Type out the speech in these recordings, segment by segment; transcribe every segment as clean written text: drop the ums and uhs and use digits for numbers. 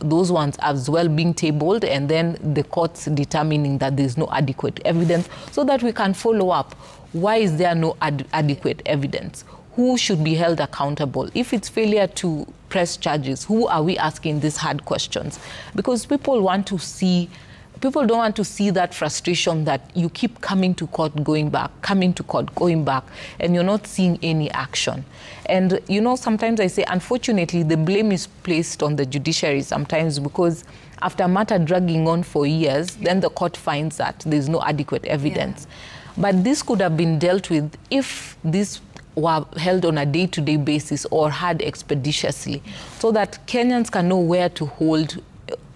those ones as well being tabled, and then the courts determining that there's no adequate evidence, so that we can follow up. Why is there no adequate evidence? Who should be held accountable? If it's failure to press charges, who are we asking these hard questions? Because people don't want to see that frustration that you keep coming to court, going back, coming to court, going back, and you're not seeing any action. And, you know, sometimes I say, unfortunately, the blame is placed on the judiciary sometimes, because after a matter dragging on for years, then the court finds that there's no adequate evidence. Yeah. But this could have been dealt with if this were held on a day-to-day basis or had expeditiously, so that Kenyans can know where to hold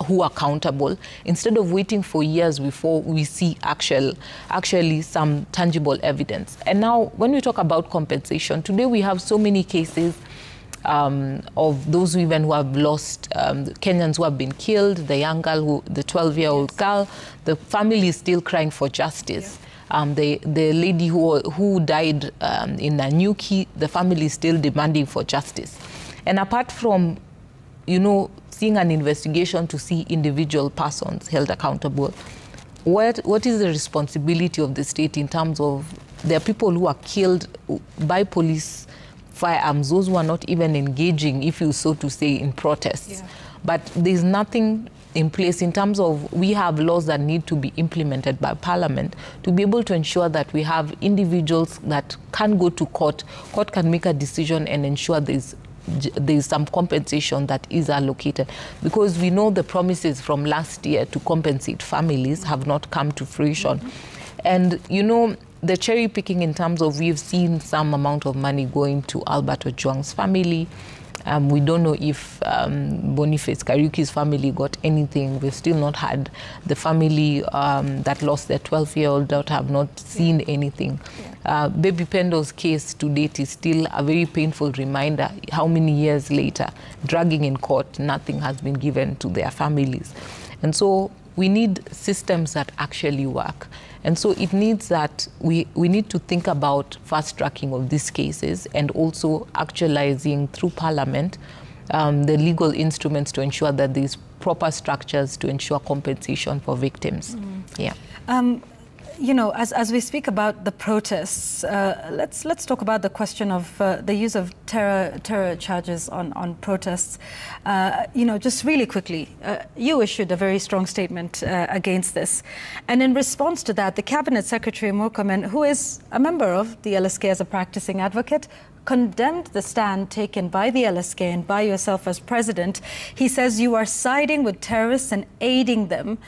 who are accountable, instead of waiting for years before we see actually some tangible evidence. And now, when we talk about compensation, today we have so many cases of those women who have lost, Kenyans who have been killed, the young girl, the 12-year-old girl, the family is still crying for justice. The lady who died in Nanyuki, the family is still demanding for justice. And apart from, you know, seeing an investigation to see individual persons held accountable, what is the responsibility of the state in terms of there are people who are killed by police firearms, those who are not even engaging, if you so to say, in protests. Yeah. But there's nothing in place in terms of, we have laws that need to be implemented by Parliament to be able to ensure that we have individuals that can go to court, court can make a decision and ensure there's some compensation that is allocated, because we know the promises from last year to compensate families have not come to fruition. And, you know, the cherry picking in terms of, we've seen some amount of money going to Albert Ojwang's family. We don't know if Boniface Kariuki's family got anything. We've still not had the family that lost their 12-year-old daughter, have not seen anything. Baby Pendo's case to date is still a very painful reminder. How many years later, dragging in court, nothing has been given to their families. And so we need systems that actually work. And so it needs that we need to think about fast-tracking of these cases, and also actualizing through Parliament the legal instruments to ensure that there's proper structures to ensure compensation for victims. Yeah. You know, as we speak about the protests, let's talk about the question of the use of terror charges on protests. You know, just really quickly, you issued a very strong statement against this. And in response to that, the Cabinet Secretary, Murkomen, who is a member of the LSK as a practicing advocate, condemned the stand taken by the LSK and by yourself as president. He says you are siding with terrorists and aiding them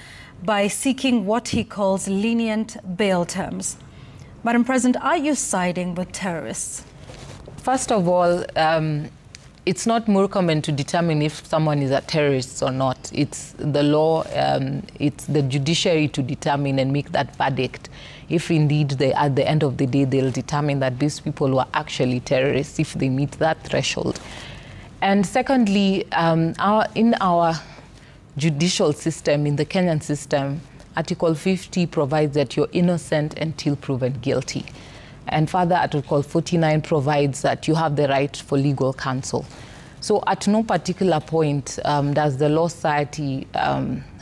by seeking what he calls lenient bail terms. Madam President, are you siding with terrorists? First of all, it's not Murkomen to determine if someone is a terrorist or not. It's the law, it's the judiciary to determine and make that verdict. If indeed, at the end of the day, they'll determine that these people were actually terrorists, if they meet that threshold. And secondly, in our judicial system, in the Kenyan system, Article 50 provides that you're innocent until proven guilty. And further, Article 49 provides that you have the right for legal counsel. So at no particular point does the Law Society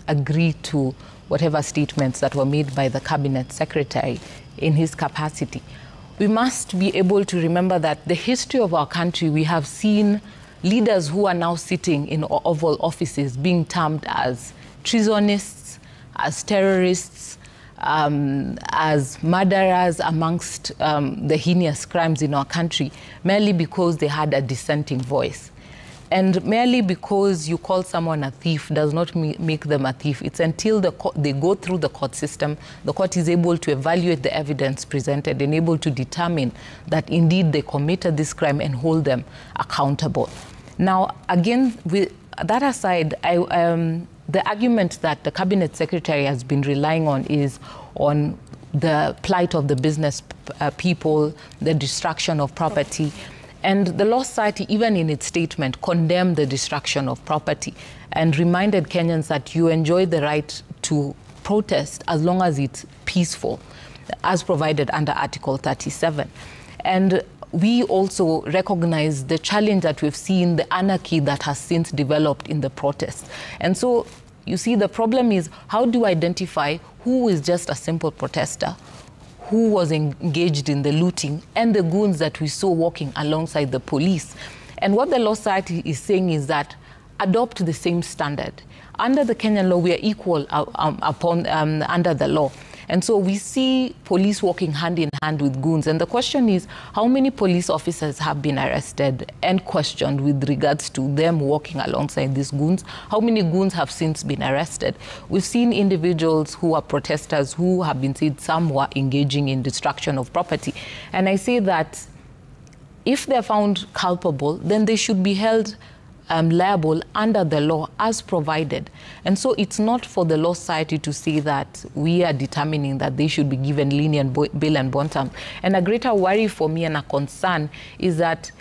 agree to whatever statements that were made by the Cabinet Secretary in his capacity. We must be able to remember that the history of our country, we have seen leaders who are now sitting in Oval offices being termed as treasonists, as terrorists, as murderers amongst the heinous crimes in our country, merely because they had a dissenting voice. And merely because you call someone a thief does not make them a thief. It's until they go through the court system, the court is able to evaluate the evidence presented and able to determine that indeed they committed this crime and hold them accountable. Now, again, with that aside, the argument that the Cabinet Secretary has been relying on is on the plight of the business people, the destruction of property. And the Law Society, even in its statement, condemned the destruction of property and reminded Kenyans that you enjoy the right to protest as long as it's peaceful, as provided under Article 37. And we also recognize the challenge that we've seen, the anarchy that has since developed in the protests. And so you see, the problem is, how do you identify who is just a simple protester, who was engaged in the looting, and the goons that we saw walking alongside the police? And what the Law Society is saying is that adopt the same standard. Under the Kenyan law, we are equal under the law. And so we see police walking hand in hand with goons. And the question is, how many police officers have been arrested and questioned with regards to them walking alongside these goons? How many goons have since been arrested? We've seen individuals who are protesters who have been seen, some were engaging in destruction of property. And I say that if they're found culpable, then they should be held liable under the law as provided. And so it's not for the Law Society to say that we are determining that they should be given lenient bail and bond terms. And a greater worry for me and a concern is that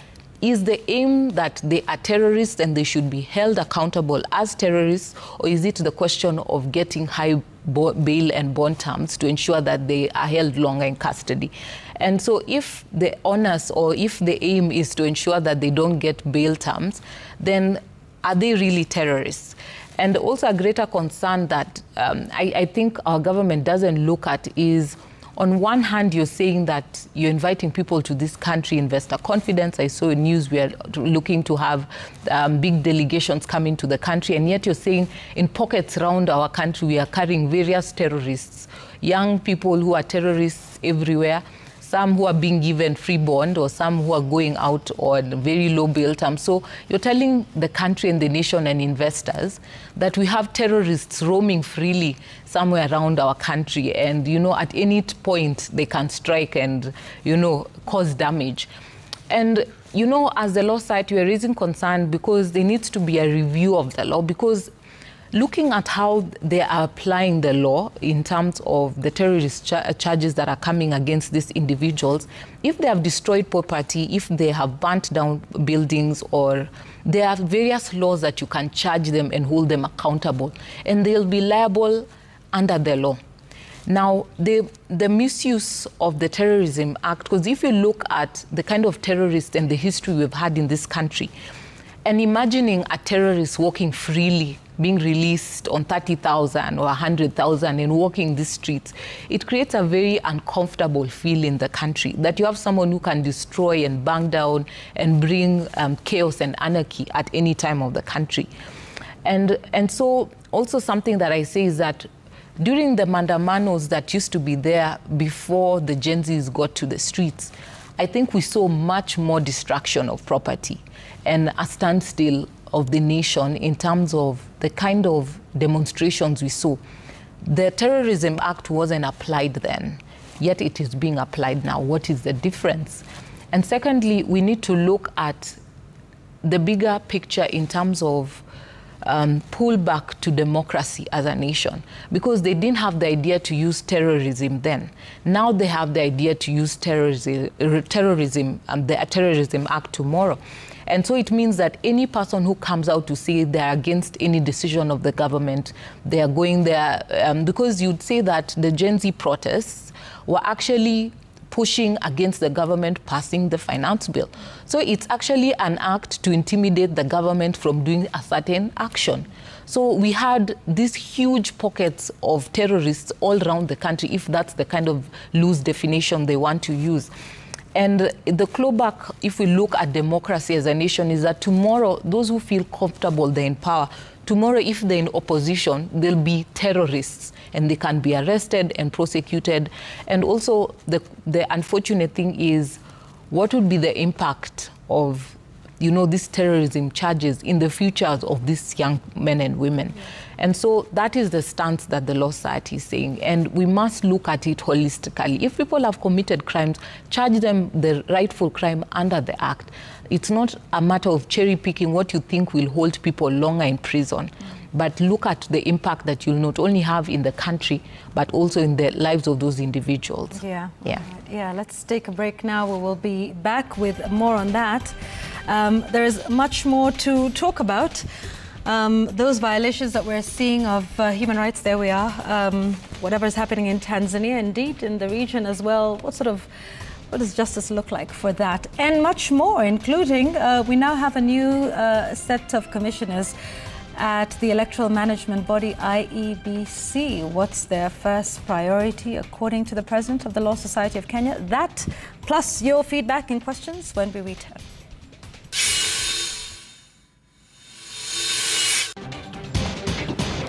is the aim that they are terrorists and they should be held accountable as terrorists, or is it the question of getting high bail and bond terms to ensure that they are held longer in custody? And so if the onus or if the aim is to ensure that they don't get bail terms, then are they really terrorists? And also a greater concern that I think our government doesn't look at is, on one hand, you're saying that you're inviting people to this country, investor confidence. I saw in news we are looking to have big delegations coming to the country, and yet you're saying in pockets around our country we are carrying various terrorists, young people who are terrorists everywhere, some who are being given free bond or some who are going out on very low bail terms. So you're telling the country and the nation and investors that we have terrorists roaming freely somewhere around our country, and, you know, at any point they can strike and, you know, cause damage. And, you know, as the Law Society, we're raising concern because there needs to be a review of the law, because looking at how they are applying the law in terms of the terrorist charges that are coming against these individuals, if they have destroyed property, if they have burnt down buildings, or there are various laws that you can charge them and hold them accountable, and they'll be liable under the law. Now, the misuse of the Terrorism Act, because if you look at the kind of terrorists and the history we've had in this country, and imagining a terrorist walking freely, being released on 30,000 or 100,000 and walking the streets, it creates a very uncomfortable feel in the country, that you have someone who can destroy and burn down and bring chaos and anarchy at any time of the country. And so also something that I say is that during the mandamanos that used to be there before the Gen Zs got to the streets, I think we saw much more destruction of property and a standstill of the nation in terms of the kind of demonstrations we saw. The Terrorism Act wasn't applied then, yet it is being applied now. What is the difference? And secondly, we need to look at the bigger picture in terms of pull back to democracy as a nation, because they didn't have the idea to use terrorism then. Now they have the idea to use terrorism and the Terrorism Act tomorrow. And so it means that any person who comes out to say they're against any decision of the government, they are going there, because you'd say that the Gen Z protests were actually pushing against the government passing the finance bill. So it's actually an act to intimidate the government from doing a certain action. So we had these huge pockets of terrorists all around the country, if that's the kind of loose definition they want to use. And the clawback, if we look at democracy as a nation, is that tomorrow, those who feel comfortable, they're in power. Tomorrow, if they're in opposition, they'll be terrorists, and they can be arrested and prosecuted. And also, the unfortunate thing is, what would be the impact of, you know, these terrorism charges in the futures of these young men and women? Yeah. And so that is the stance that the Law Society is saying. And we must look at it holistically. If people have committed crimes, charge them the rightful crime under the Act. It's not a matter of cherry picking what you think will hold people longer in prison. But look at the impact that you'll not only have in the country, but also in the lives of those individuals. Yeah. Yeah. Yeah, let's take a break now. We will be back with more on that. There is much more to talk about. Those violations that we're seeing of human rights, there we are. Whatever is happening in Tanzania, indeed, in the region as well. What sort of What does justice look like for that? And much more, including we now have a new set of commissioners at the electoral management body IEBC. What's their first priority according to the president of the Law Society of Kenya? That plus your feedback and questions when we return.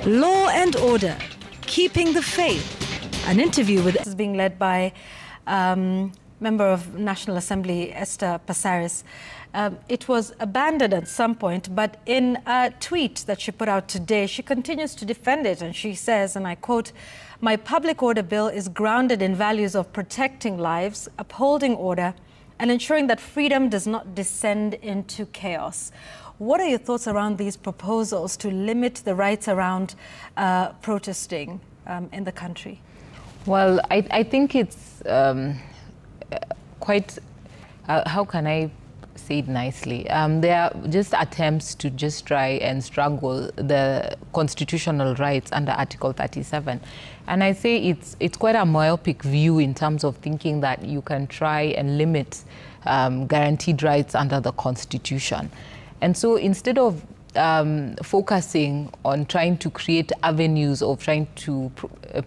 Law and Order, Keeping the Faith. An interview with is being led by Member of National Assembly Esther Passaris. It was abandoned at some point, but in a tweet that she put out today, she continues to defend it, and she says, and I quote, "My public order bill is grounded in values of protecting lives, upholding order, and ensuring that freedom does not descend into chaos." What are your thoughts around these proposals to limit the rights around protesting in the country? Well, I think it's quite, how can I say it nicely? There are just attempts to just try and strangle the constitutional rights under Article 37. And I say it's quite a myopic view in terms of thinking that you can try and limit guaranteed rights under the Constitution. And so instead of focusing on trying to create avenues of trying to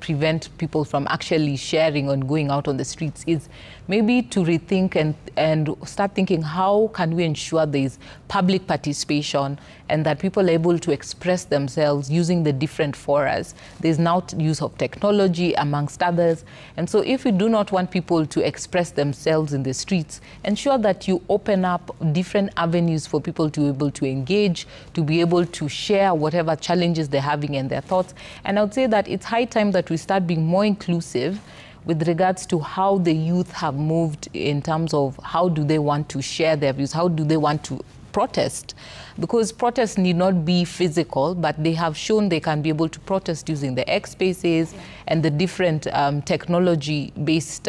prevent people from actually sharing and going out on the streets, is maybe to rethink and start thinking, how can we ensure there is public participation and that people are able to express themselves using the different forums. There's now use of technology amongst others. And so if you do not want people to express themselves in the streets, ensure that you open up different avenues for people to be able to engage, to be able to share whatever challenges they're having and their thoughts. And I would say that it's high time that we start being more inclusive with regards to how the youth have moved in terms of how do they want to share their views, how do they want to protest. Because protests need not be physical, but they have shown they can be able to protest using the X spaces and the different technology-based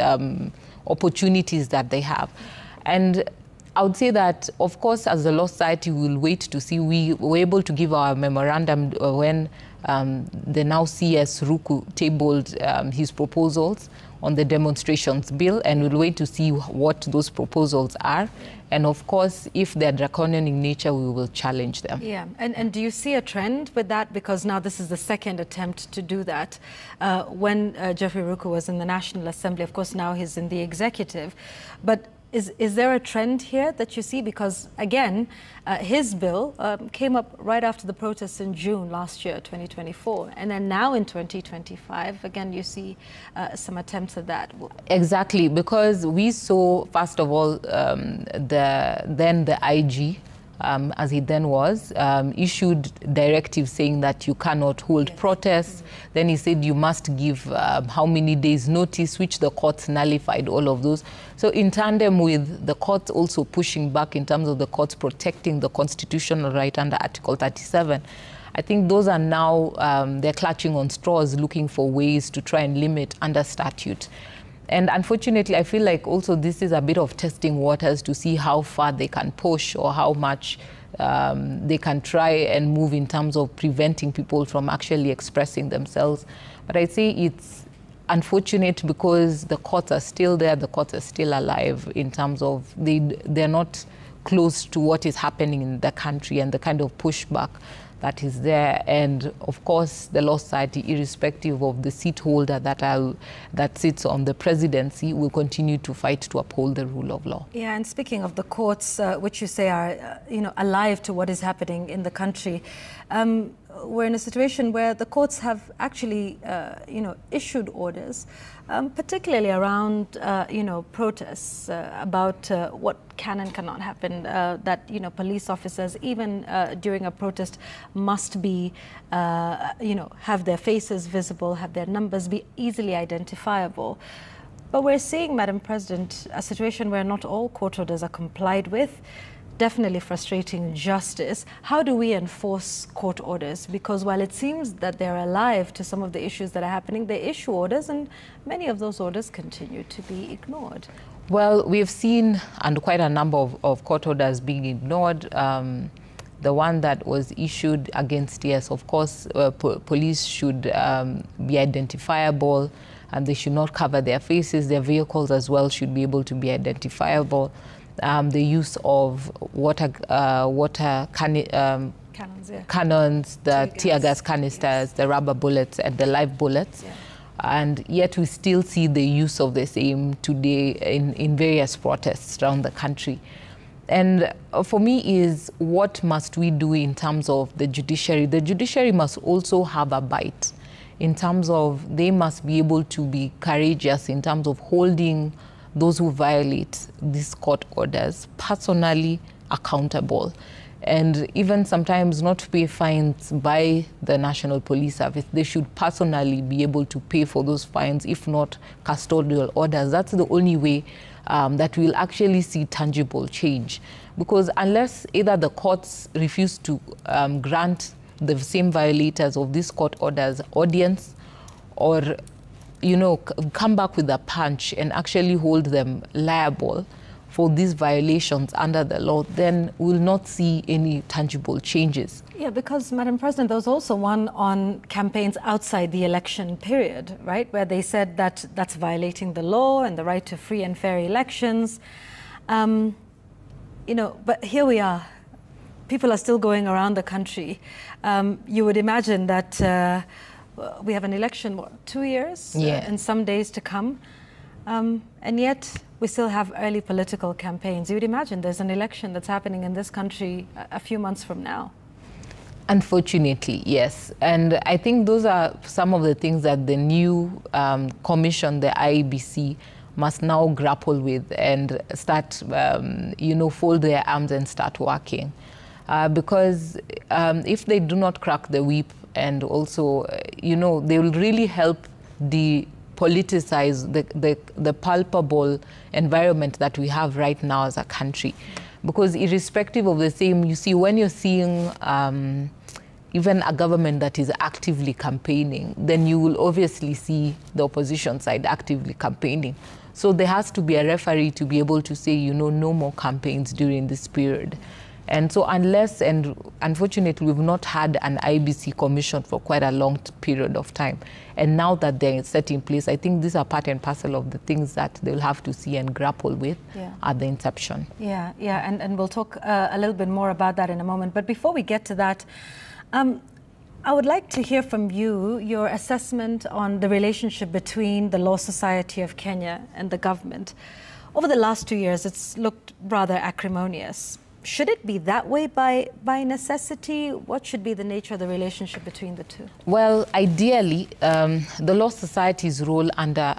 opportunities that they have. And I would say that, of course, as the Law Society, we will wait to see. We were able to give our memorandum when the now CS Ruku tabled his proposals on the demonstrations bill, and we'll wait to see what those proposals are. And of course, if they're draconian in nature, we will challenge them. Yeah, and do you see a trend with that? Because now this is the second attempt to do that. When Geoffrey Ruku was in the National Assembly, of course, now he's in the executive. But is there a trend here that you see? Because again, his bill came up right after the protests in June last year, 2024. And then now in 2025, again, you see some attempts at that. Exactly, because we saw, first of all, the IG, as he then was, issued directives saying that you cannot hold protests. Then he said you must give how many days notice, which the courts nullified all of those. So in tandem with the courts also pushing back in terms of the courts protecting the constitutional right under Article 37, I think those are now, they're clutching on straws, looking for ways to try and limit under statute. And unfortunately, I feel like also this is a bit of testing waters to see how far they can push or how much they can try and move in terms of preventing people from actually expressing themselves. But I say it's unfortunate because the courts are still there, the courts are still alive in terms of they're not close to what is happening in the country and the kind of pushback that is there. And of course, the Law Society, irrespective of the seat holder that sits on the presidency, will continue to fight to uphold the rule of law. Yeah, and speaking of the courts, which you say are alive to what is happening in the country, we're in a situation where the courts have actually issued orders, particularly around protests about what can and cannot happen, that police officers, even during a protest, must be have their faces visible, have their numbers be easily identifiable. But we're seeing, Madam President, a situation where not all court orders are complied with. Definitely frustrating justice. How do we enforce court orders? Because while it seems that they're alive to some of the issues that are happening, they issue orders and many of those orders continue to be ignored. Well, we've seen quite a number of court orders being ignored. The one that was issued against, yes, of course, police should be identifiable. and they should not cover their faces. Their vehicles as well should be able to be identifiable. The use of cannons, the tear gas canisters, the rubber bullets, and the live bullets. Yeah. And yet we still see the use of the same today in various protests around the country. And for me is, what must we do in terms of the judiciary? The judiciary must also have a bite in terms of they must be able to be courageous in terms of holding those who violate these court orders personally accountable. And even sometimes not pay fines by the National Police Service. They should personally be able to pay for those fines, if not custodial orders. That's the only way that we'll actually see tangible change. Because unless either the courts refuse to grant the same violators of these court orders audience, or, you know, come back with a punch and actually hold them liable for these violations under the law, then we'll not see any tangible changes. Yeah, because, Madam President, there was also one on campaigns outside the election period, right, where they said that that's violating the law and the right to free and fair elections. You know, but here we are. People are still going around the country. You would imagine that we have an election, what, 2 years? Yeah. And some days to come. And yet we still have early political campaigns. You would imagine there's an election that's happening in this country a few months from now. Unfortunately, yes. And I think those are some of the things that the new commission, the IEBC, must now grapple with and start, you know, fold their arms and start working. Because if they do not crack the whip, and also, you know, they will really help politicize the palpable environment that we have right now as a country. Because irrespective of the same, you see, when you're seeing even a government that is actively campaigning, then you will obviously see the opposition side actively campaigning. So there has to be a referee to be able to say, you know, no more campaigns during this period. And so unless, and unfortunately, we've not had an IEBC commission for quite a long period of time. And now that they're set in place, I think these are part and parcel of the things that they'll have to see and grapple with at the inception. Yeah, and we'll talk a little bit more about that in a moment. But before we get to that, I would like to hear from you your assessment on the relationship between the Law Society of Kenya and the government. Over the last 2 years, it's looked rather acrimonious. Should it be that way by necessity? What should be the nature of the relationship between the two? Well, ideally, the Law Society's role under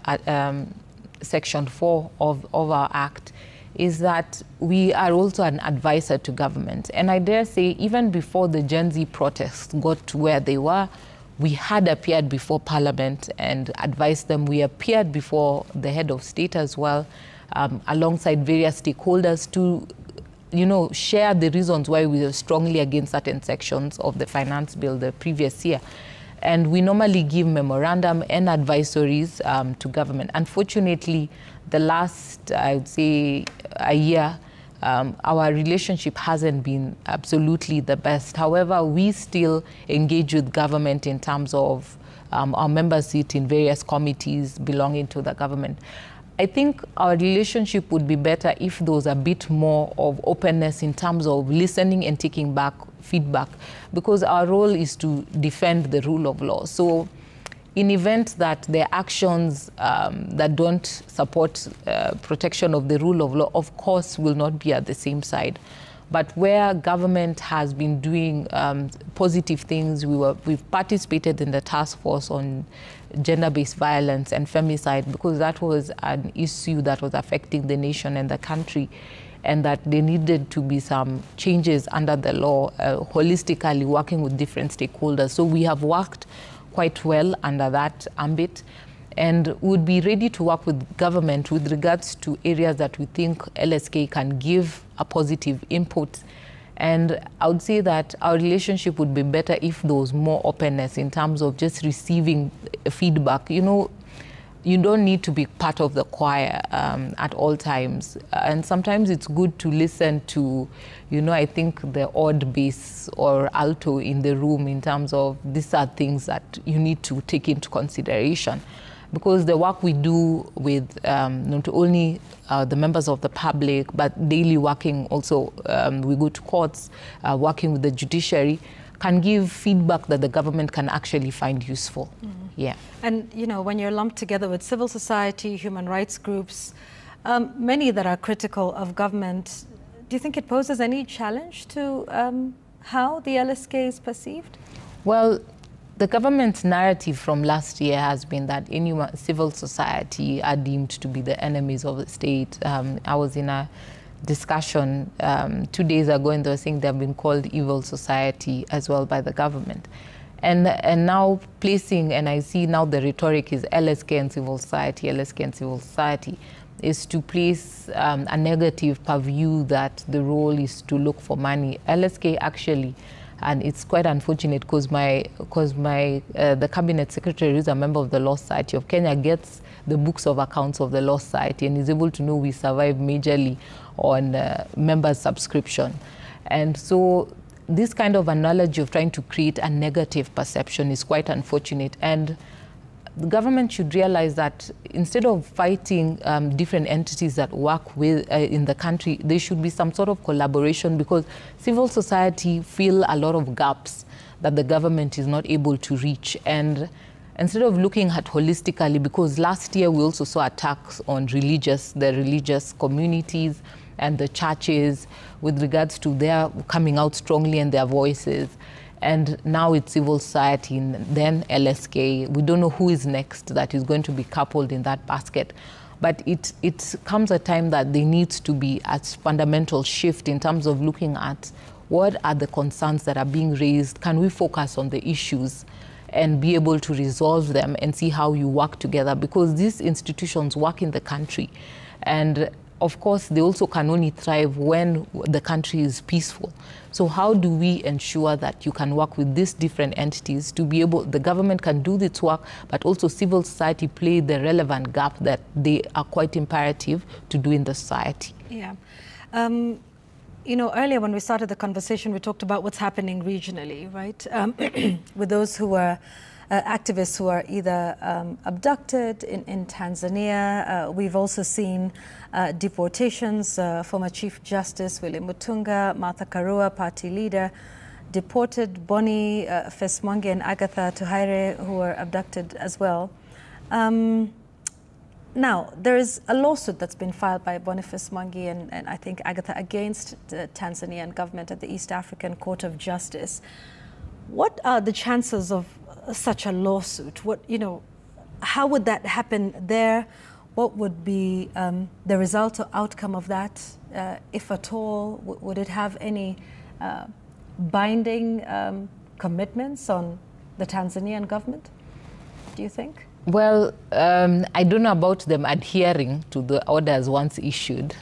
Section 4 of our Act is that we are also an advisor to government. And I dare say, even before the Gen Z protests got to where they were, we had appeared before Parliament and advised them. We appeared before the head of state as well, alongside various stakeholders to, you know, share the reasons why we were strongly against certain sections of the finance bill the previous year. And we normally give memorandum and advisories to government. Unfortunately, the last, I would say, a year, our relationship hasn't been absolutely the best. However, we still engage with government in terms of our members sit in various committees belonging to the government. I think our relationship would be better if there was a bit more of openness in terms of listening and taking back feedback, because our role is to defend the rule of law. So in event that there are actions that don't support protection of the rule of law, of course, will not be at the same side. But where government has been doing positive things, we've participated in the task force on gender-based violence and femicide, because that was an issue that was affecting the nation and the country, and that there needed to be some changes under the law, holistically working with different stakeholders. So we have worked quite well under that ambit, and would be ready to work with government with regards to areas that we think LSK can give a positive input. And I would say that our relationship would be better if there was more openness in terms of just receiving feedback. You know, you don't need to be part of the choir at all times. And sometimes it's good to listen to, you know, I think the odd bass or alto in the room in terms of these are things that you need to take into consideration. because the work we do with not only the members of the public, but daily working also, we go to courts, working with the judiciary, can give feedback that the government can actually find useful. Yeah. And, you know, when you're lumped together with civil society, human rights groups, many that are critical of government, do you think it poses any challenge to how the LSK is perceived? Well, the government's narrative from last year has been that anyone, civil society are deemed to be the enemies of the state. I was in a discussion 2 days ago, and they were saying they've been called evil society as well by the government. And now placing, and I see now the rhetoric is LSK and civil society, LSK and civil society, is to place a negative purview that the role is to look for money. LSK actually, and it's quite unfortunate because the cabinet secretary is a member of the Law Society of Kenya, gets the books of accounts of the Law Society and is able to know we survive majorly on members' subscription. And so this kind of analogy of trying to create a negative perception is quite unfortunate. And the government should realize that instead of fighting different entities that work with in the country, there should be some sort of collaboration, because civil society feel a lot of gaps that the government is not able to reach. And instead of looking at holistically, because last year we also saw attacks on the religious communities and the churches with regards to their coming out strongly in their voices. And now it's civil society, and then LSK. We don't know who is next that is going to be coupled in that basket. But it comes a time that there needs to be a fundamental shift in terms of looking at what are the concerns that are being raised. Can we focus on the issues and be able to resolve them and see how you work together? Because these institutions work in the country. And of course, they also can only thrive when the country is peaceful. So how do we ensure that you can work with these different entities to be able, the government can do its work, but also civil society play the relevant gap that they are quite imperative to do in the society? Yeah. You know, earlier when we started the conversation, we talked about what's happening regionally, right? With those who are activists who are either abducted in Tanzania. We've also seen deportations. Former Chief Justice William Mutunga, Martha Karua, party leader, deported. Boniface Mwangi and Agatha Tuhaire, who were abducted as well. Now, there is a lawsuit that's been filed by Boniface Mwangi and I think Agatha against the Tanzanian government at the East African Court of Justice. What are the chances of such a lawsuit? What, you know, how would that happen there? What would be the result or outcome of that, if at all? Would it have any binding commitments on the Tanzanian government, do you think? Well, I don't know about them adhering to the orders once issued,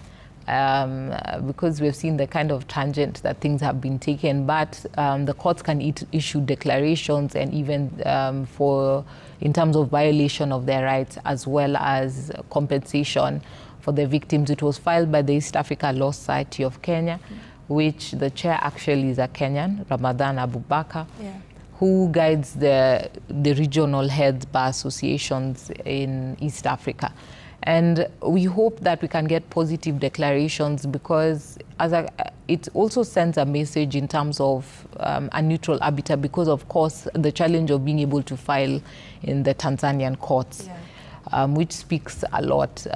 because we've seen the kind of tangent that things have been taken, but the courts can issue declarations, and even in terms of violation of their rights, as well as compensation for the victims. It was filed by the East Africa Law Society of Kenya, which the chair actually is a Kenyan, Ramadan Abubakar, who guides the regional heads bar associations in East Africa. And we hope that we can get positive declarations, because it also sends a message in terms of a neutral arbiter, because of course the challenge of being able to file in the Tanzanian courts, which speaks a lot.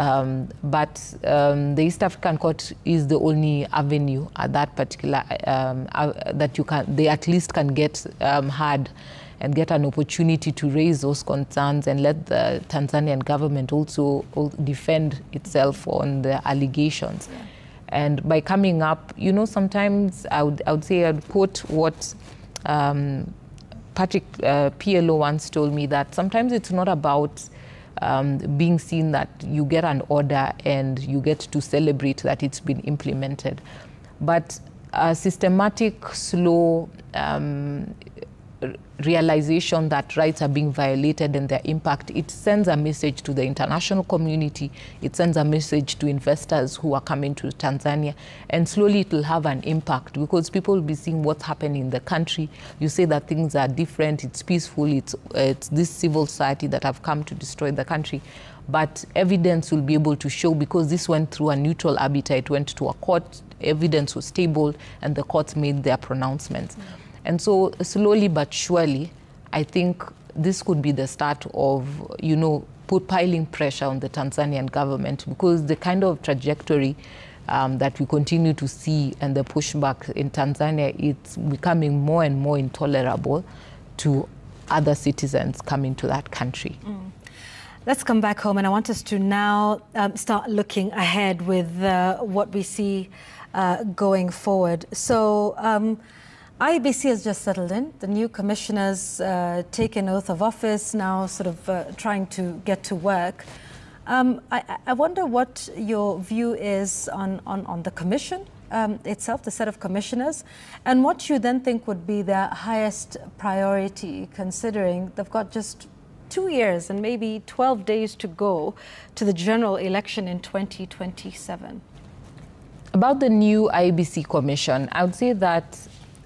But the East African Court is the only avenue at that particular, that they at least can get heard and get an opportunity to raise those concerns and let the Tanzanian government also defend itself on the allegations. And by coming up, you know, sometimes I would say I'd quote what Patrick PLO once told me, that sometimes it's not about being seen that you get an order and you get to celebrate that it's been implemented, but a systematic, slow realization that rights are being violated and their impact, it sends a message to the international community, it sends a message to investors who are coming to Tanzania, and slowly it will have an impact because people will be seeing what's happening in the country. You say that things are different, it's peaceful, it's this civil society that have come to destroy the country. But evidence will be able to show, because this went through a neutral arbiter, it went to a court, evidence was tabled, and the courts made their pronouncements. And so slowly but surely, I think this could be the start of, piling pressure on the Tanzanian government, because the kind of trajectory that we continue to see and the pushback in Tanzania, it's becoming more and more intolerable to other citizens coming to that country. Let's come back home, and I want us to now start looking ahead with what we see going forward. So IEBC has just settled in. The new commissioners take an oath of office, now sort of trying to get to work. I wonder what your view is on the commission itself, the set of commissioners, and what you then think would be their highest priority, considering they've got just 2 years and maybe 12 days to go to the general election in 2027. About the new IEBC commission, I would say that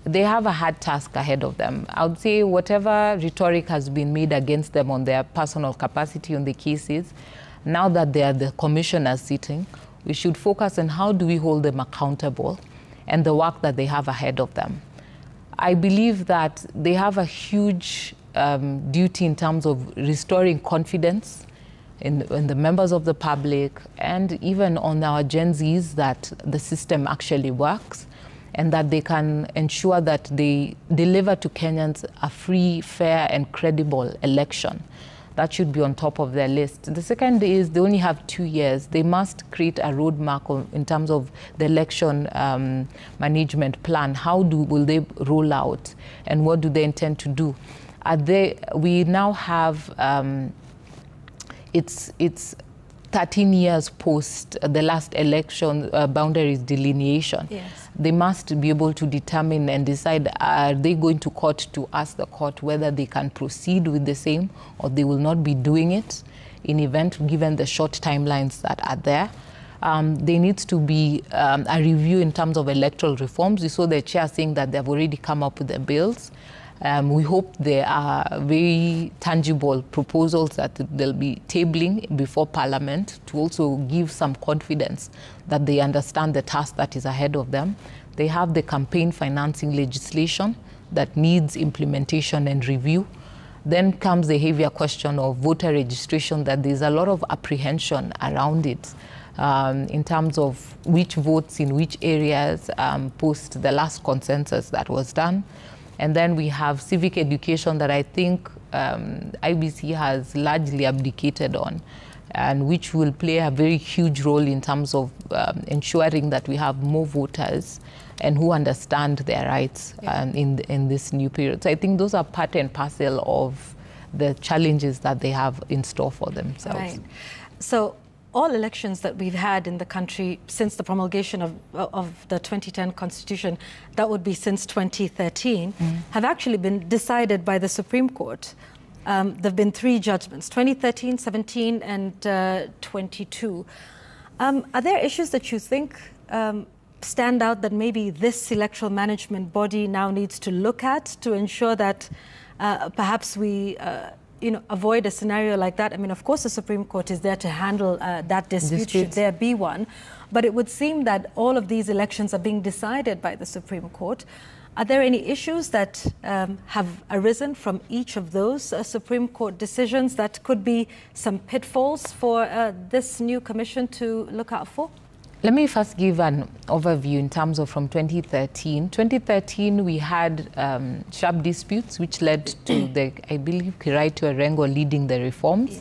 they have a hard task ahead of them. I would say whatever rhetoric has been made against them on their personal capacity on the cases, now that they are the commissioners sitting, we should focus on how do we hold them accountable and the work that they have ahead of them. I believe that they have a huge duty in terms of restoring confidence in the members of the public, and even on our Gen Zs, that the system actually works and that they can ensure that they deliver to Kenyans a free, fair and credible election. That should be on top of their list. The second is they only have 2 years. They must create a roadmap in terms of the election management plan. How will they roll out, and what do they intend to do? We now have, it's 13 years post the last election boundaries delineation. Yes. They must be able to determine and decide, are they going to court to ask the court whether they can proceed with the same, or they will not be doing it in event, given the short timelines that are there. There needs to be a review in terms of electoral reforms. We saw the chair saying that they've already come up with the bills. We hope there are very tangible proposals that they'll be tabling before Parliament to also give some confidence that they understand the task that is ahead of them. They have the campaign financing legislation that needs implementation and review. Then comes the heavier question of voter registration, that there's a lot of apprehension around it in terms of which votes in which areas post the last consensus that was done. And then we have civic education that I think IEBC has largely abdicated on, and which will play a very huge role in terms of ensuring that we have more voters and who understand their rights in this new period. So I think those are part and parcel of the challenges that they have in store for themselves. Right. So all elections that we've had in the country since the promulgation of the 2010 Constitution, that would be since 2013, have actually been decided by the Supreme Court. There have been 3 judgments, 2013, 17 and 22. Are there issues that you think stand out that maybe this electoral management body now needs to look at to ensure that perhaps we avoid a scenario like that? I mean, of course, the Supreme Court is there to handle that dispute, should there be one. But it would seem that all of these elections are being decided by the Supreme Court. Are there any issues that have arisen from each of those Supreme Court decisions that could be some pitfalls for this new commission to look out for? Let me first give an overview in terms of from 2013. 2013, we had sharp disputes, which led to the, I believe, Kiraitu Orengo leading the reforms,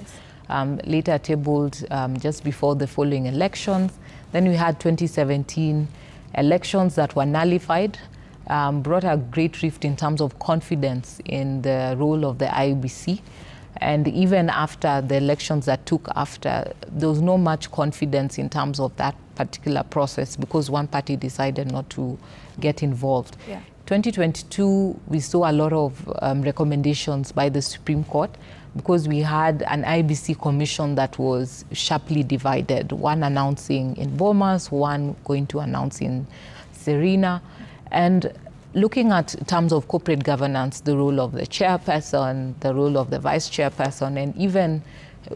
later tabled just before the following elections. Then we had 2017 elections that were nullified, brought a great rift in terms of confidence in the role of the IEBC. And even after the elections that took after, there was not much confidence in terms of that particular process because one party decided not to get involved. Yeah. 2022, we saw a lot of recommendations by the Supreme Court because we had an IEBC commission that was sharply divided, one announcing in Bomas, one going to announce in Serena. And looking at terms of corporate governance, the role of the chairperson, the role of the vice chairperson, and even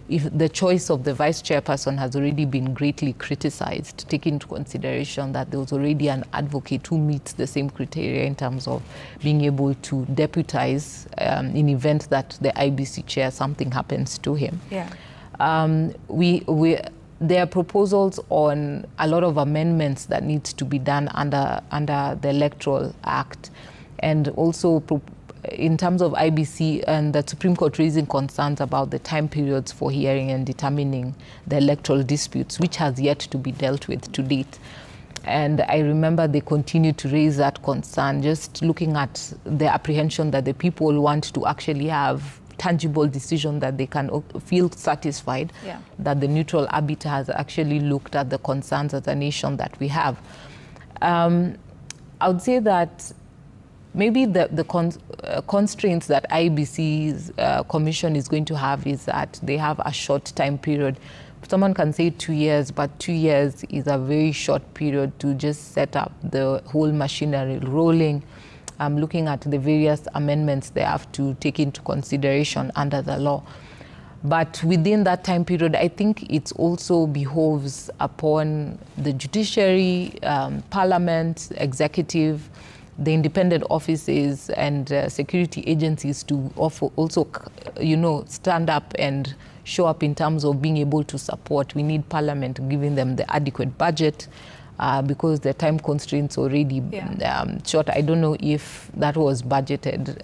if the choice of the vice chairperson has already been greatly criticized, take into consideration that there was already an advocate who meets the same criteria in terms of being able to deputize in event that the IEBC chair, something happens to him. Yeah. There are proposals on a lot of amendments that needs to be done under the Electoral Act, and also in terms of IEBC and the Supreme Court raising concerns about the time periods for hearing and determining the electoral disputes, which has yet to be dealt with to date. And I remember they continue to raise that concern, just looking at the apprehension that the people want to actually have tangible decision that they can feel satisfied that the neutral arbiter has actually looked at the concerns as a nation that we have. I would say that maybe the constraints that IEBC's commission is going to have is that they have a short time period. Someone can say 2 years, but 2 years is a very short period to just set up the whole machinery rolling. Looking at the various amendments they have to take into consideration under the law. But within that time period, I think it also behoves upon the judiciary, parliament, executive, the independent offices and security agencies to also, stand up and show up in terms of being able to support. We need Parliament giving them the adequate budget because the time constraints already short. I don't know if that was budgeted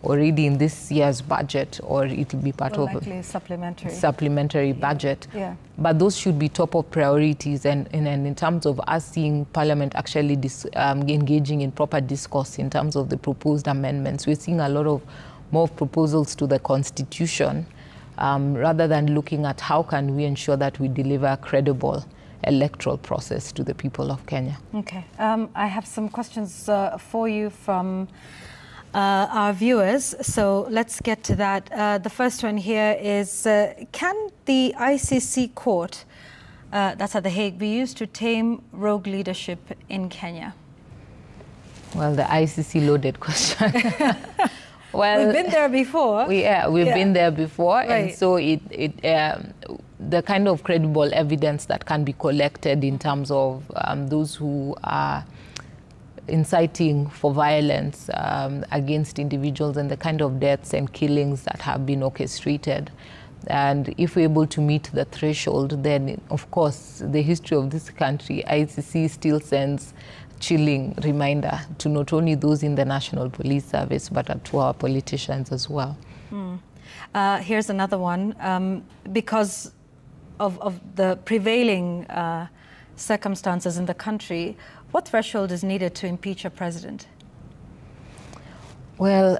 already in this year's budget, or it will be part of a supplementary budget. Yeah. But those should be top of priorities, and in terms of us seeing Parliament actually engaging in proper discourse in terms of the proposed amendments. We're seeing a lot of more proposals to the Constitution rather than looking at how can we ensure that we deliver a credible electoral process to the people of Kenya. Okay, I have some questions for you from our viewers, so let's get to that. The first one here is, can the ICC court, that's at The Hague, be used to tame rogue leadership in Kenya? Well, the ICC loaded question. Well, we've been there before. We've been there before, right. And so the kind of credible evidence that can be collected in terms of those who are inciting for violence against individuals and the kind of deaths and killings that have been orchestrated. And if we're able to meet the threshold, then of course the history of this country, ICC still sends chilling reminder to not only those in the National Police Service, but to our politicians as well. Here's another one. Because of the prevailing circumstances in the country, what threshold is needed to impeach a president? Well,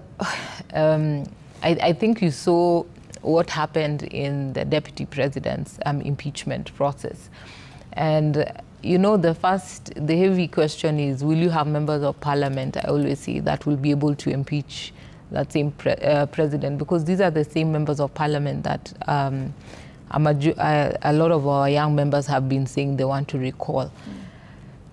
I think you saw what happened in the deputy president's impeachment process. And the heavy question is, will you have members of parliament? I always say that will be able to impeach that same president, because these are the same members of parliament that a lot of our young members have been saying they want to recall.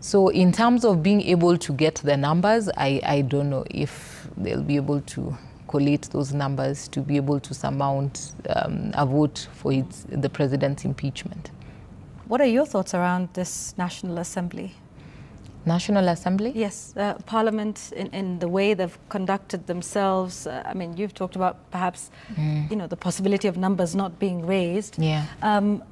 So in terms of being able to get the numbers, I don't know if they'll be able to collate those numbers to be able to surmount a vote for the president's impeachment. What are your thoughts around this National Assembly? National Assembly? Yes, Parliament in the way they've conducted themselves. I mean, you've talked about perhaps, the possibility of numbers not being raised. Yeah.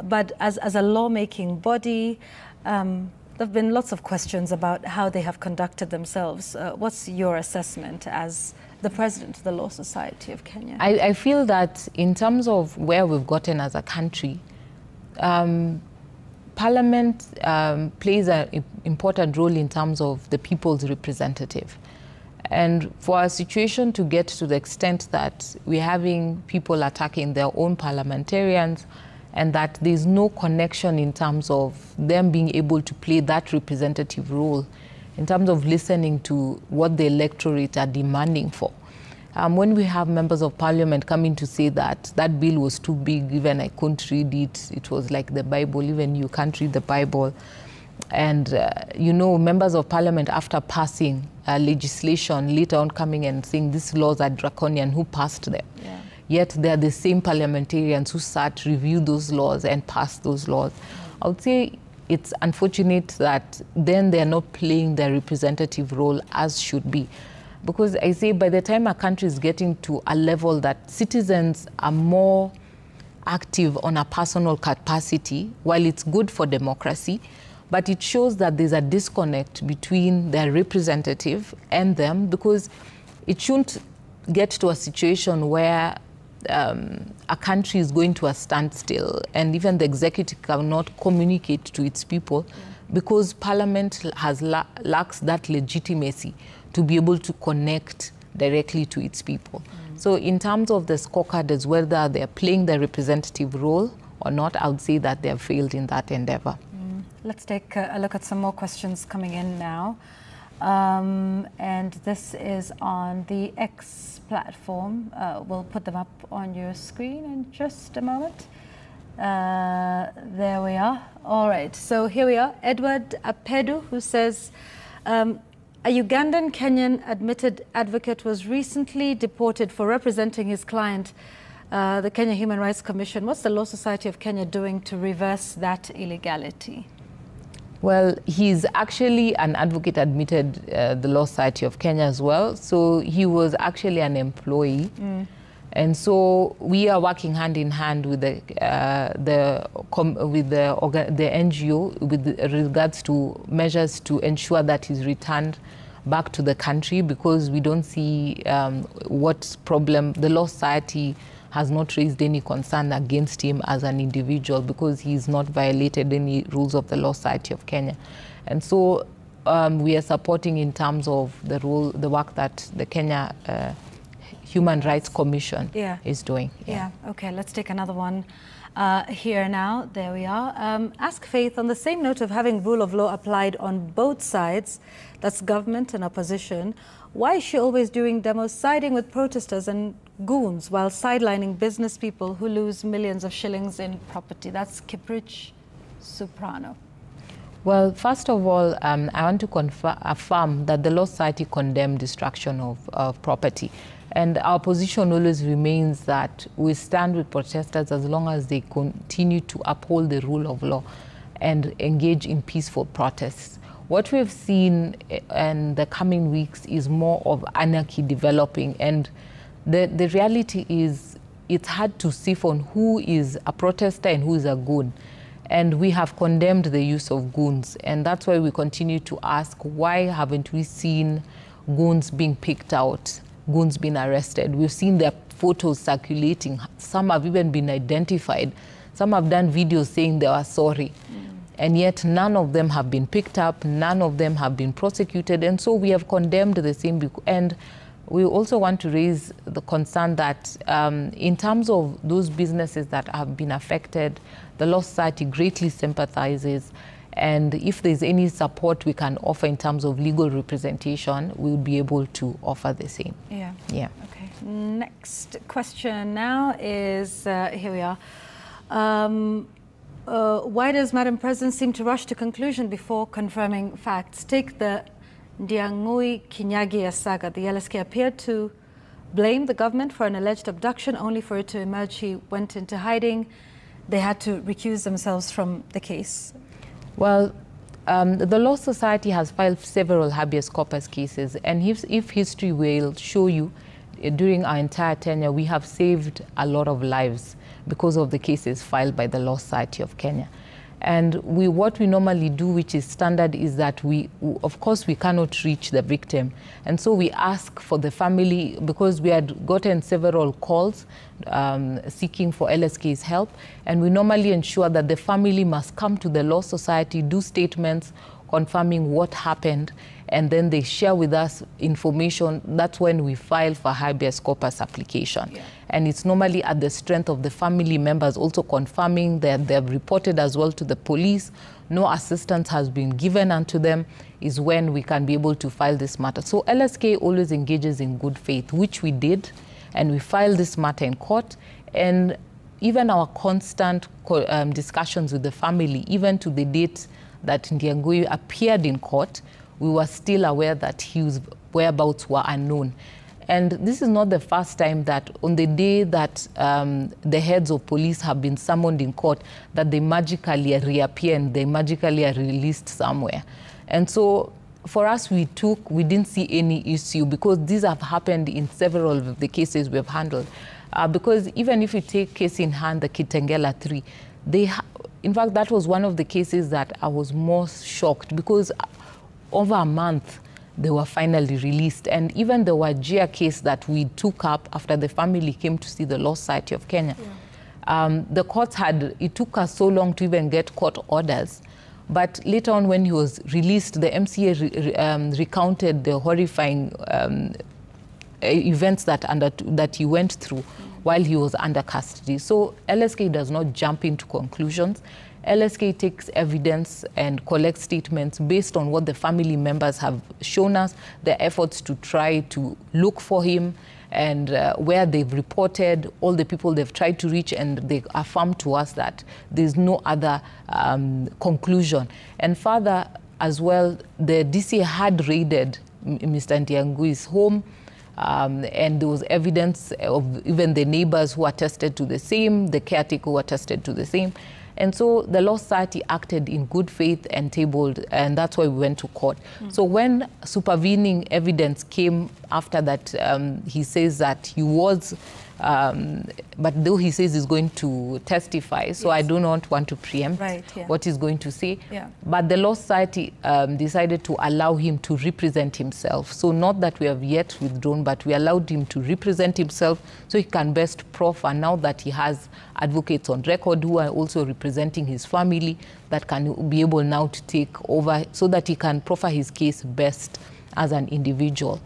But as a lawmaking body, there have been lots of questions about how they have conducted themselves. What's your assessment as the president of the Law Society of Kenya? I feel that in terms of where we've gotten as a country, Parliament plays an important role in terms of the people's representative. And for a situation to get to the extent that we're having people attacking their own parliamentarians, and that there's no connection in terms of them being able to play that representative role in terms of listening to what the electorate are demanding for. When we have members of parliament coming to say that that bill was too big, even I couldn't read it, it was like the Bible, even you can't read the Bible. And, you know, members of parliament, after passing legislation, later on coming and saying these laws are draconian, who passed them? Yeah. Yet they're the same parliamentarians who sat, reviewed those laws and passed those laws. I would say it's unfortunate that then they're not playing their representative role as should be. Because I say by the time a country is getting to a level that citizens are more active on a personal capacity, while it's good for democracy, but it shows that there's a disconnect between their representative and them, because it shouldn't get to a situation where a country is going to a standstill and even the executive cannot communicate to its people because Parliament has lacks that legitimacy to be able to connect directly to its people. So in terms of the scorecard, as whether they're playing their representative role or not, I would say that they have failed in that endeavor. Let's take a look at some more questions coming in now. And this is on the X platform. We'll put them up on your screen in just a moment. There we are. All right, so here we are. Edward Apedu, who says, a Ugandan Kenyan admitted advocate was recently deported for representing his client, the Kenya Human Rights Commission. What's the Law Society of Kenya doing to reverse that illegality? Well, he's actually an advocate admitted the Law Society of Kenya as well. So he was actually an employee. And so we are working hand in hand with the NGO with regards to measures to ensure that he's returned back to the country, because we don't see what problem. The Law Society has not raised any concern against him as an individual, because he's not violated any rules of the Law Society of Kenya. And so we are supporting in terms of the work that the Kenya Human Rights Commission is doing. Okay, let's take another one here now. There we are. Ask Faith, on the same note of having rule of law applied on both sides, that's government and opposition, why is she always doing demos siding with protesters and goons while sidelining business people who lose millions of shillings in property? That's Kiprich Soprano. Well, first of all, I want to affirm that the Law Society condemned destruction of property. And our position always remains that we stand with protesters as long as they continue to uphold the rule of law and engage in peaceful protests. What we've seen in the coming weeks is more of anarchy developing. And the reality is it's hard to siphon who is a protester and who is a goon. And we have condemned the use of goons. And that's why we continue to ask, why haven't we seen goons being picked out, goons being arrested? We've seen their photos circulating. Some have even been identified. Some have done videos saying they are sorry. And yet none of them have been picked up. None of them have been prosecuted. And so we have condemned the same. And we also want to raise the concern that in terms of those businesses that have been affected, the Law Society greatly sympathizes. And if there's any support we can offer in terms of legal representation, we'll be able to offer the same. Yeah. Okay. Next question now is, here we are. Why does Madam President seem to rush to conclusion before confirming facts? Take the Ndiangui Kinyagia saga. The LSK appeared to blame the government for an alleged abduction, only for it to emerge he went into hiding. They had to recuse themselves from the case. Well, the Law Society has filed several habeas corpus cases, and if history will show you, during our entire tenure, we have saved a lot of lives because of the cases filed by the Law Society of Kenya. And what we normally do, which is standard, is that of course, we cannot reach the victim. And so we ask for the family, because we had gotten several calls seeking for LSK's help. And we normally ensure that the family must come to the Law Society, do statements, confirming what happened, and then they share with us information. That's when we file for habeas corpus application. Yeah. And it's normally at the strength of the family members also confirming that they have reported as well to the police, no assistance has been given unto them, is when we can be able to file this matter. So LSK always engages in good faith, which we did, and we filed this matter in court. And even our constant discussions with the family, even to the date that Ndiangui appeared in court, we were still aware that his whereabouts were unknown. And this is not the first time that on the day that the heads of police have been summoned in court, that they magically reappear and they magically are released somewhere. And so for us, we didn't see any issue, because these have happened in several of the cases we've handled. Because even if you take case in hand, the Kitengela 3, in fact, that was one of the cases that I was most shocked, because over a month, they were finally released. And even the Wajir case that we took up after the family came to see the Law Society of Kenya, the courts it took us so long to even get court orders. But later on, when he was released, the MCA recounted the horrifying events that he went through while he was under custody. So LSK does not jump into conclusions. LSK takes evidence and collects statements based on what the family members have shown us, their efforts to try to look for him, and where they've reported all the people they've tried to reach, and they affirm to us that there's no other conclusion. And further as well, the DCA had raided Mr. Ndiangui's home, and there was evidence of even the neighbors who attested to the same, the caretaker who attested to the same. And so the Law Society acted in good faith and tabled, and that's why we went to court. So when supervening evidence came after that, he says that he was, but though he says he's going to testify, so I do not want to preempt what he's going to say. But the Law Society decided to allow him to represent himself. So not that we have yet withdrawn, but we allowed him to represent himself so he can best proffer, now that he has advocates on record who are also representing his family, that can be able now to take over so that he can proffer his case best as an individual.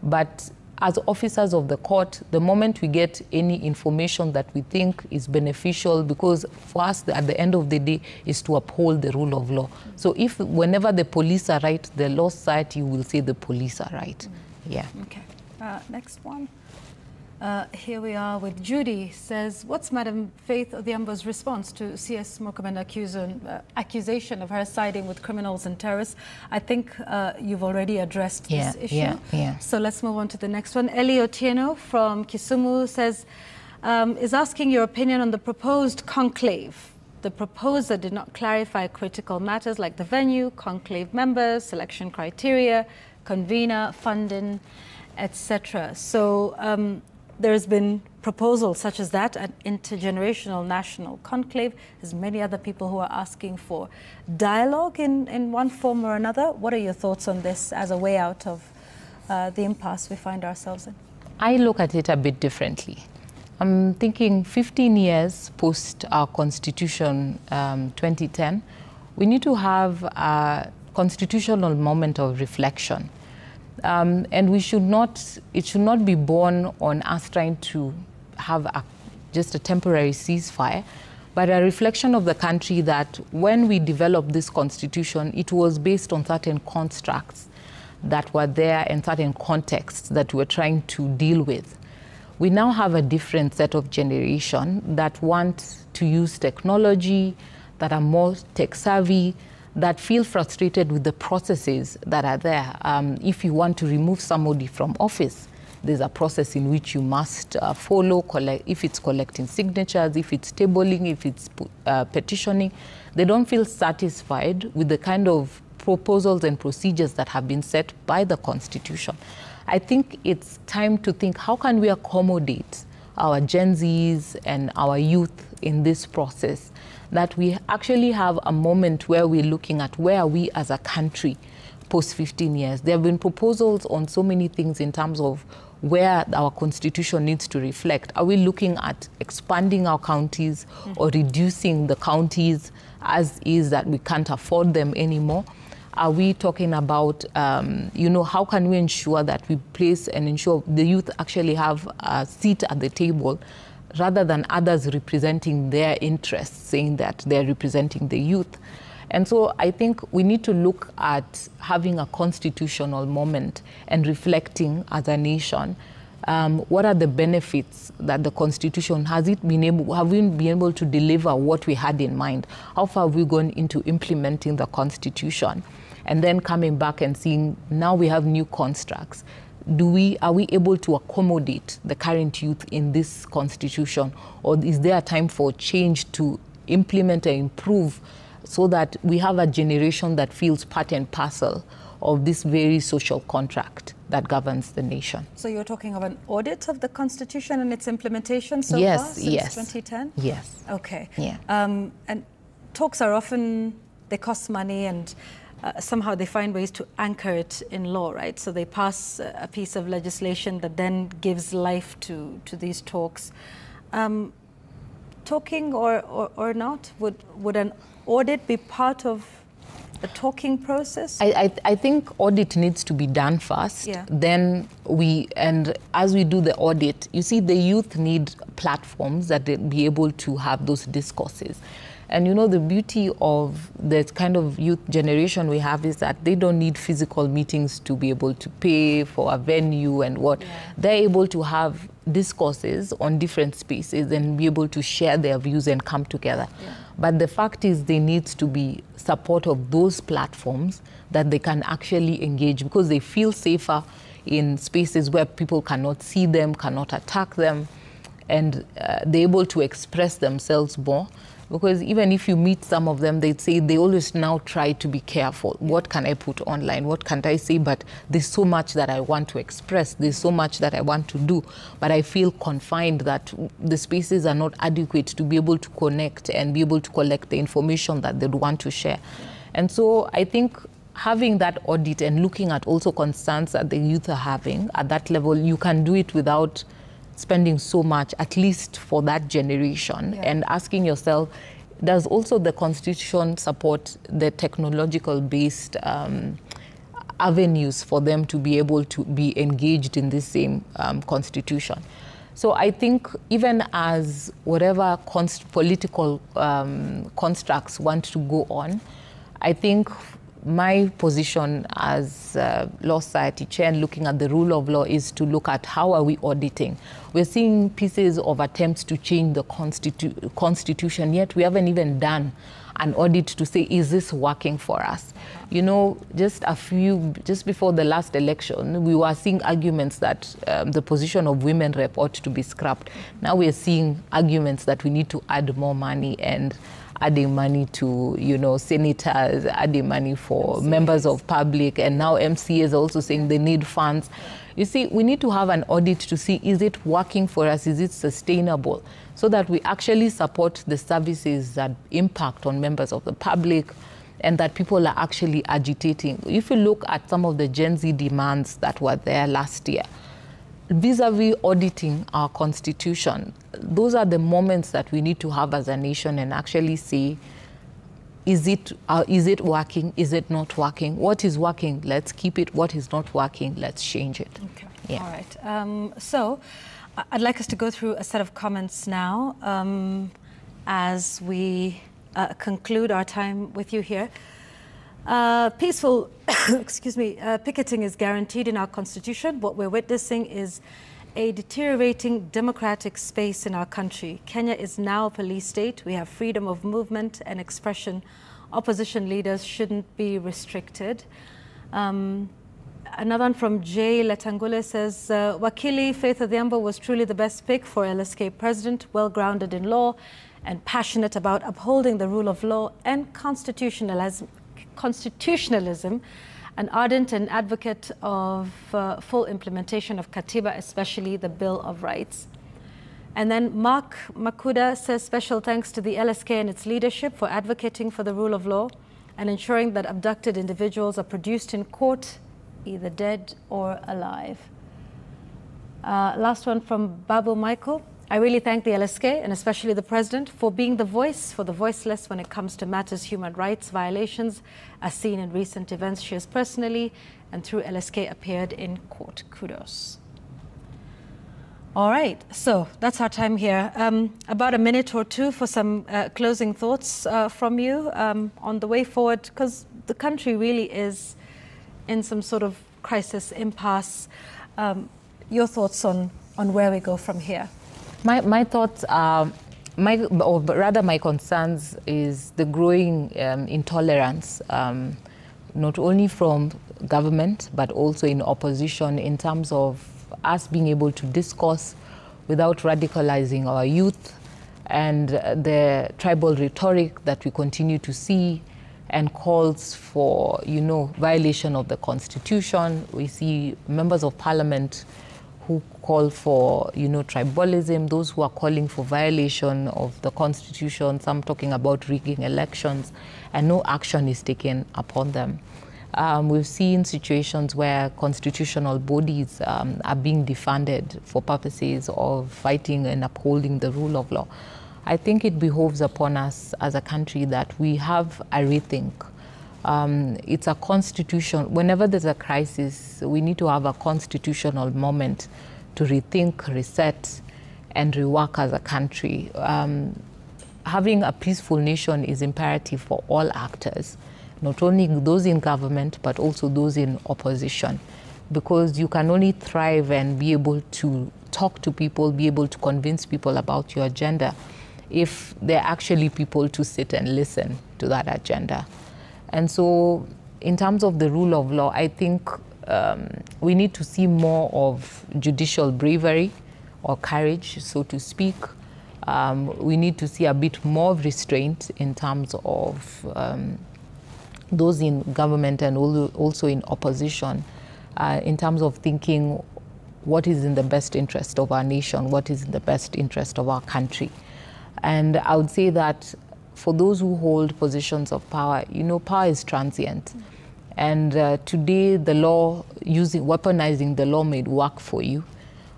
But as officers of the court, the moment we get any information that we think is beneficial, because for us, at the end of the day, is to uphold the rule of law. So if whenever the police are right, the Law Society will say the police are right. Okay. Next one. Here we are with Judy. Says, what's Madam Faith Odhiambo's response to CS Murkomen accusation of her siding with criminals and terrorists? I think you've already addressed this issue. So let's move on to the next one. Eli Otieno from Kisumu says, is asking your opinion on the proposed conclave. The proposer did not clarify critical matters like the venue, conclave members, selection criteria, convener, funding, etc. So there's been proposals such as that, an intergenerational national conclave. There's many other people who are asking for dialogue in one form or another. What are your thoughts on this as a way out of the impasse we find ourselves in? I look at it a bit differently. I'm thinking 15 years post our constitution, 2010, we need to have a constitutional moment of reflection. And it should not be born on us trying to have just a temporary ceasefire, but a reflection of the country that when we developed this constitution, it was based on certain constructs that were there and certain contexts that we were trying to deal with. We now have a different set of generation that want to use technology, that are more tech savvy, that feel frustrated with the processes that are there. If you want to remove somebody from office, there's a process in which you must follow, if it's collecting signatures, if it's tabling, if it's petitioning. They don't feel satisfied with the kind of proposals and procedures that have been set by the Constitution. I think it's time to think, how can we accommodate our Gen Zs and our youth in this process, that we actually have a moment where we're looking at where are we as a country post 15 years. There have been proposals on so many things in terms of where our constitution needs to reflect. Are we looking at expanding our counties or reducing the counties as is that we can't afford them anymore? Are we talking about, you know, how can we ensure that we place and ensure the youth actually have a seat at the table rather than others representing their interests, saying that they're representing the youth? And so I think we need to look at having a constitutional moment and reflecting as a nation. What are the benefits that the Constitution have we been able to deliver what we had in mind? How far have we gone into implementing the Constitution? And then coming back and seeing now we have new constructs. Are we able to accommodate the current youth in this Constitution? Or is there a time for change to implement and improve so that we have a generation that feels part and parcel of this very social contract that governs the nation? So you're talking of an audit of the Constitution and its implementation so far since 2010? Yes. Okay. Yeah. And talks are often, they cost money, and somehow they find ways to anchor it in law, right? So they pass a piece of legislation that then gives life to these talks. Talking or not, would an audit be part of the talking process? I think audit needs to be done first. Yeah. Then and as we do the audit, you see, the youth need platforms that they be able to have those discourses. And you know, the beauty of the kind of youth generation we have is that they don't need physical meetings to be able to pay for a venue and what. Yeah. They're able to have discourses on different spaces and be able to share their views and come together. Yeah. But the fact is there needs to be support of those platforms that they can actually engage, because they feel safer in spaces where people cannot see them, cannot attack them, and they're able to express themselves more. Because even if you meet some of them, they'd say they always now try to be careful. What can I put online? What can't I say? But there's so much that I want to express. There's so much that I want to do. But I feel confined that the spaces are not adequate to be able to connect and be able to collect the information that they'd want to share. And so I think having that audit and looking at also concerns that the youth are having at that level, you can do it without spending so much, at least for that generation, and asking yourself, does also the Constitution support the technological-based avenues for them to be able to be engaged in this same Constitution? So I think even as whatever political constructs want to go on, I think my position as Law Society Chair and looking at the rule of law is to look at how are we auditing. We're seeing pieces of attempts to change the Constitution, yet we haven't even done an audit to say, is this working for us? You know, just before the last election, we were seeing arguments that the position of women rep ought to be scrapped. Now we're seeing arguments that we need to add more money and adding money to, you know, senators, adding money for MCAs, members of public, and now MCAs also saying they need funds. You see, we need to have an audit to see, is it working for us? Is it sustainable? So that we actually support the services that impact on members of the public and that people are actually agitating. If you look at some of the Gen Z demands that were there last year, vis-a-vis auditing our Constitution, those are the moments that we need to have as a nation and actually say, is it working? Is it not working? What is working? Let's keep it. What is not working? Let's change it. Okay. Yeah. All right. So I'd like us to go through a set of comments now as we conclude our time with you here. Peaceful picketing is guaranteed in our Constitution. What we're witnessing is a deteriorating democratic space in our country. Kenya is now a police state. We have freedom of movement and expression. Opposition leaders shouldn't be restricted. Another one from Jay Letangule says, Wakili Faith Odhiambo was truly the best pick for LSK president, well-grounded in law and passionate about upholding the rule of law and constitutionalism, an ardent and advocate of full implementation of Katiba, especially the Bill of Rights. And then Mark Makuda says, special thanks to the LSK and its leadership for advocating for the rule of law and ensuring that abducted individuals are produced in court, either dead or alive. Last one from Babu Michael. I really thank the LSK and especially the President for being the voice for the voiceless when it comes to matters human rights violations as seen in recent events. She has personally and through LSK appeared in court. Kudos. All right, so that's our time here. About a minute or two for some closing thoughts from you on the way forward, because the country really is in some sort of crisis impasse. Your thoughts on where we go from here? My thoughts are, or rather my concerns is the growing intolerance, not only from government, but also in opposition in terms of us being able to discuss without radicalizing our youth, and the tribal rhetoric that we continue to see and calls for, violation of the Constitution. We see members of parliament who call for, tribalism, those who are calling for violation of the Constitution, some talking about rigging elections, and no action is taken upon them. We've seen situations where constitutional bodies are being defunded for purposes of fighting and upholding the rule of law. I think it behoves upon us as a country that we have a rethink. It's a constitution. Whenever there's a crisis, we need to have a constitutional moment to rethink, reset, and rework as a country. Having a peaceful nation is imperative for all actors, not only those in government, but also those in opposition, because you can only thrive and be able to talk to people, be able to convince people about your agenda, if there are actually people to sit and listen to that agenda. And so in terms of the rule of law, I think we need to see more of judicial bravery or courage, so to speak. We need to see a bit more of restraint in terms of those in government and also in opposition, in terms of thinking what is in the best interest of our nation, what is in the best interest of our country. And I would say that for those who hold positions of power, power is transient. And today the law, weaponizing the law may work for you,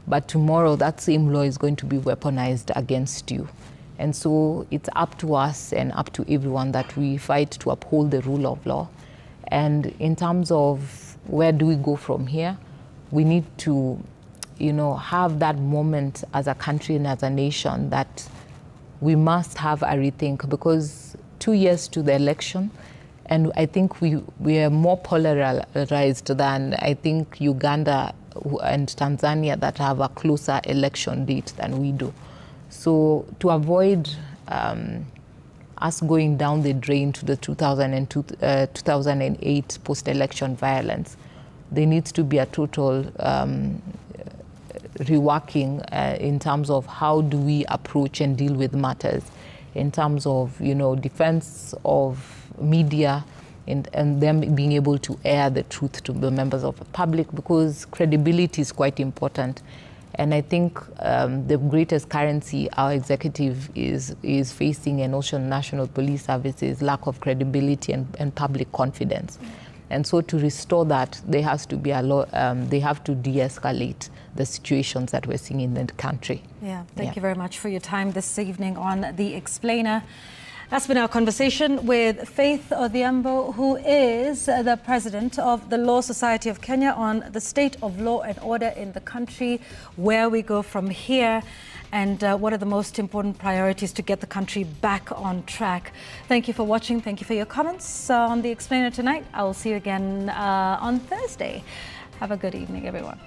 but tomorrow that same law is going to be weaponized against you. And so it's up to us and up to everyone that we fight to uphold the rule of law. And in terms of where do we go from here, we need to, have that moment as a country and as a nation that we must have a rethink, because 2 years to the election, and I think we are more polarized than I think Uganda and Tanzania that have a closer election date than we do. So to avoid us going down the drain to the 2008 post-election violence, there needs to be a total reworking in terms of how do we approach and deal with matters, in terms of defense of media and them being able to air the truth to the members of the public, because credibility is quite important. And I think the greatest currency our executive is facing, and also National Police Service, is lack of credibility and public confidence. And so to restore that, there has to be they have to de-escalate the situations that we're seeing in the country. Yeah, thank you very much for your time this evening on The Explainer. That's been our conversation with Faith Odhiambo, who is the president of the Law Society of Kenya, on the state of law and order in the country, where we go from here, and what are the most important priorities to get the country back on track. Thank you for watching. Thank you for your comments on The Explainer tonight. I will see you again on Thursday. Have a good evening, everyone.